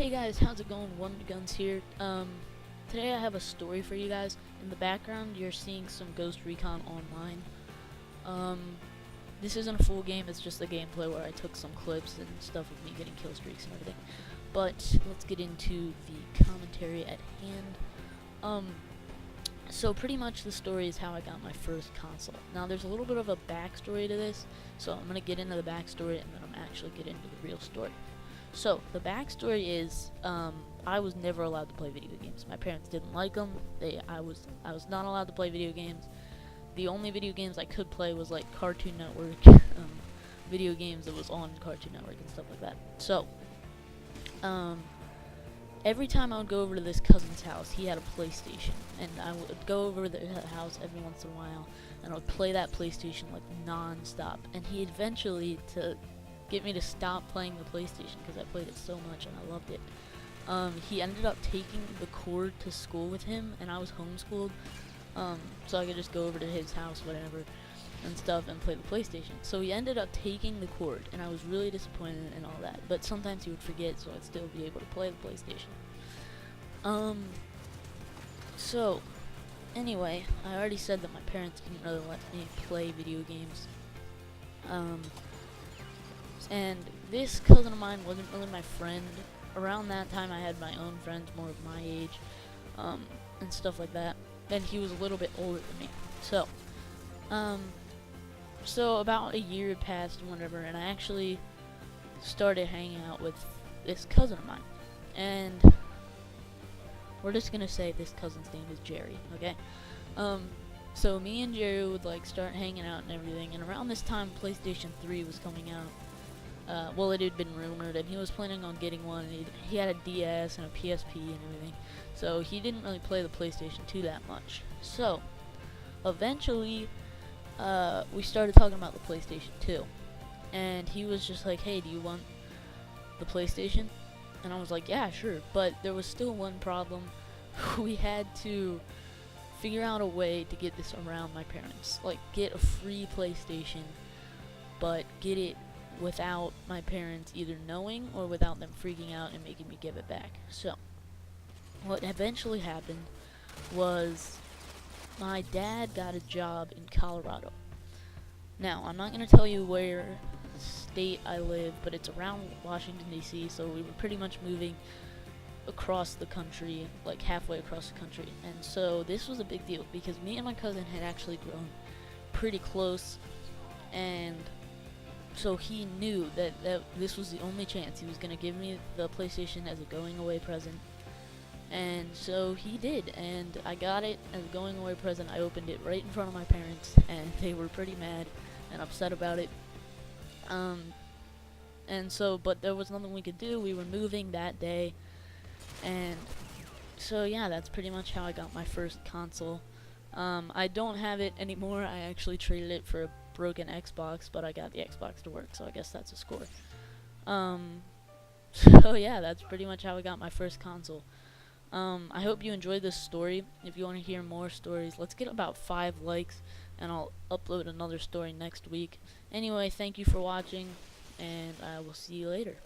Hey guys, how's it going? W0nd3rGunz here. Today I have a story for you guys. In the background, you're seeing some Ghost Recon Online. This isn't a full game, it's just a gameplay where I took some clips and stuff of me getting kill streaks and everything. But let's get into the commentary at hand. So pretty much the story is how I got my first console. Now there's a little bit of a backstory to this, so I'm gonna get into the backstory and then I'm actually get into the real story. So, the backstory is, I was never allowed to play video games. My parents didn't like them. I was not allowed to play video games. The only video games I could play was, like, Cartoon Network, video games that was on Cartoon Network and stuff like that. So, every time I would go over to this cousin's house, he had a PlayStation. And I would go over to the house every once in a while, and I would play that PlayStation, like, non-stop. And he eventually, to get me to stop playing the PlayStation because I played it so much and I loved it. He ended up taking the cord to school with him, and I was homeschooled, so I could just go over to his house, whatever, and stuff, and play the PlayStation. So he ended up taking the cord, and I was really disappointed and all that. But sometimes he would forget, so I'd still be able to play the PlayStation. So anyway, I already said that my parents didn't really let me play video games. And this cousin of mine wasn't really my friend. Around that time I had my own friends, more of my age, and stuff like that. And he was a little bit older than me. So about a year had passed and whatever, and I actually started hanging out with this cousin of mine. And we're just gonna say this cousin's name is Jerry, okay? So me and Jerry would like start hanging out and everything, and around this time PlayStation 3 was coming out. Well, it had been rumored, and he was planning on getting one. He had a DS and a PSP and everything, so he didn't really play the PlayStation 2 that much. So, eventually, we started talking about the PlayStation 2, and he was just like, hey, do you want the PlayStation? And I was like, yeah, sure, but there was still one problem. We had to figure out a way to get this around my parents, like, get a free PlayStation, but get it without my parents either knowing or without them freaking out and making me give it back. So, what eventually happened was my dad got a job in Colorado. Now, I'm not going to tell you where state I live, but it's around Washington, D.C., so we were pretty much moving across the country, like halfway across the country. And so, this was a big deal because me and my cousin had actually grown pretty close, and so he knew that this was the only chance. He was going to give me the PlayStation as a going-away present. And so he did, and I got it as a going-away present. I opened it right in front of my parents, and they were pretty mad and upset about it. And so, but there was nothing we could do. We were moving that day. And so, yeah, that's pretty much how I got my first console. I don't have it anymore. I actually traded it for a broken Xbox, but I got the Xbox to work, so I guess that's a score. So yeah, that's pretty much how I got my first console. I hope you enjoyed this story. If you want to hear more stories, let's get about 5 likes, and I'll upload another story next week. Anyway, thank you for watching, and I will see you later.